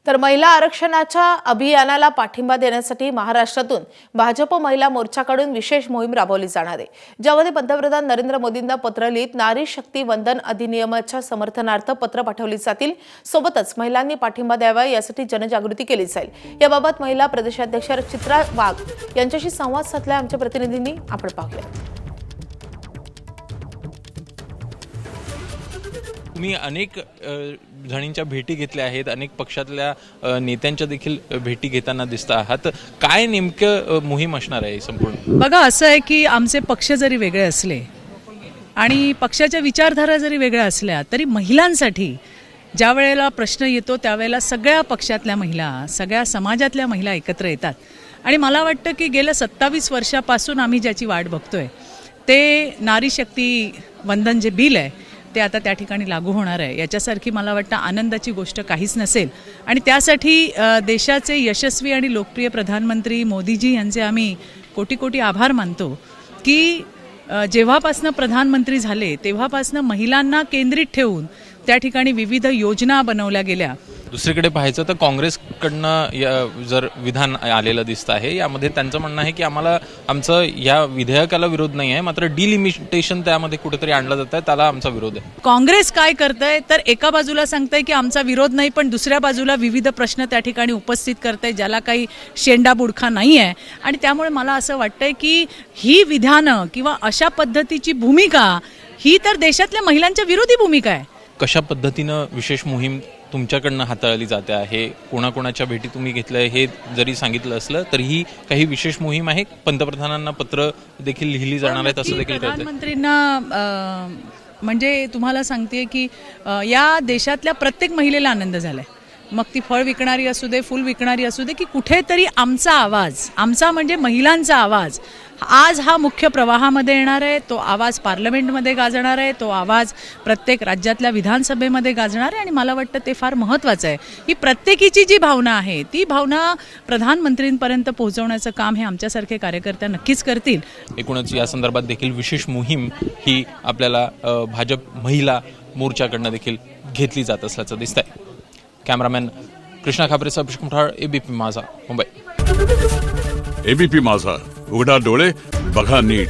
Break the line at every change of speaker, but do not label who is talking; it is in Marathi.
तर महिला आरक्षणाच्या अभियानाला पाठिंबा देण्यासाठी महाराष्ट्रातून भाजप महिला मोर्चाकडून विशेष मोहीम राबवली जाणार आहे, ज्यामध्ये पंतप्रधान नरेंद्र मोदींना पत्र लिहित नारी शक्ती वंदन अधिनियमाच्या समर्थनार्थ पत्र पाठवली जातील। सोबतच महिलांनी पाठिंबा द्यावा यासाठी जनजागृती केली जाईल। याबाबत महिला प्रदेशाध्यक्ष चित्रा वाघ यांच्याशी संवाद साधला आमच्या प्रतिनिधींनी। आपण पाहूया।
तुम्ही अनेक जणींच्या भेटी घेतल्या आहेत, अनेक पक्षातल्या नेत्यांच्या देखील भेटी घेताना दिसता आहात। काय नेमकं मोहीम असणार आहे संपूर्ण?
बघा, असं आहे की आमचे पक्ष जरी वेगळे असले आणि पक्षाच्या विचारधारा जरी वेगळ्या असल्या तरी महिलांसाठी ज्या वेळेला प्रश्न येतो त्यावेळेला सगळ्या पक्षातल्या महिला, सगळ्या समाजातल्या महिला एकत्र येतात। आणि मला वाटतं की गेल्या 27 वर्षापासून आम्ही ज्याची वाट बघतोय ते नारी शक्ती वंदन जे बिल आहे ते आता त्या ठिकाणी लागू होणार आहे। याच्यासारखी मला वाटतं आनंदाची गोष्ट काहीच नसेल। आणि त्यासाठी देशाचे यशस्वी आणि लोकप्रिय प्रधानमंत्री मोदीजी यांचे आम्ही कोटी कोटी आभार मानतो की जेव्हापासनं प्रधानमंत्री झाले तेव्हापासनं महिलांना केंद्रित ठेवून त्या ठिकाणी विविध योजना बनवल्या गेल्या।
दुसरीकडे पाहायचं तर काँग्रेसकडनं जर विधान आलेलं दिसतं आहे, यामध्ये त्यांचं म्हणणं आहे की आम्हाला आमचं या विधेयकाला विरोध नाही आहे, मात्र डिलिमिटेशन त्यामध्ये कुठेतरी आणलं जात आहे, त्याला आमचा विरोध आहे।
काँग्रेस काय करतंय तर एका बाजूला सांगतंय की आमचा विरोध नाही, पण दुसऱ्या बाजूला विविध प्रश्न त्या ठिकाणी उपस्थित करतंय ज्याला काही शेंडा बुडखा नाही आहे। आणि त्यामुळे मला असं वाटतंय की ही विधानं किंवा अशा पद्धतीची भूमिका ही तर देशातल्या महिलांच्या विरोधी भूमिका आहे।
कशा पद्धतीनं विशेष मोहीम तुमच्याकडनं हाताळली जाते आहे, कोणाकोणाच्या भेटी तुम्ही घेतल्या हे जरी सांगितलं असलं तरीही काही विशेष मोहीम आहे? पंतप्रधानांना पत्र देखील लिहिली जाणार आहेत असं देखील कळतंय।
प्रधानमंत्रींना म्हणजे तुम्हाला सांगते की या देशातल्या प्रत्येक महिलेला आनंद झालाय, मग ती फळ विकणारी असू दे, फुल विकणारी असू दे, की कुठेतरी आमचा आवाज, आमचा म्हणजे महिलांचा आवाज आज हा मुख्य प्रवाहामध्ये येणार आहे। तो आवाज पार्लमेंटमध्ये गाजणार आहे, तो आवाज प्रत्येक राज्यातल्या विधानसभेमध्ये गाजणार आहे। आणि मला वाटतं ते फार महत्त्वाचं आहे। ही प्रत्येकीची जी भावना आहे ती भावना प्रधानमंत्रींपर्यंत पोहोचवण्याचं काम हे आमच्यासारखे कार्यकर्ते नक्कीच करतील।
एकूणच या संदर्भात देखील विशेष मोहीम ही आपल्याला भाजप महिला मोर्चाकडनं देखील घेतली जात असल्याचं दिसतंय। कॅमेरामॅन कृष्णा खापरेसह अभिषेक मुठाळ, एबीपी माझा, मुंबई।
एबीपी माझा, उघडा डोळे बघा नीट।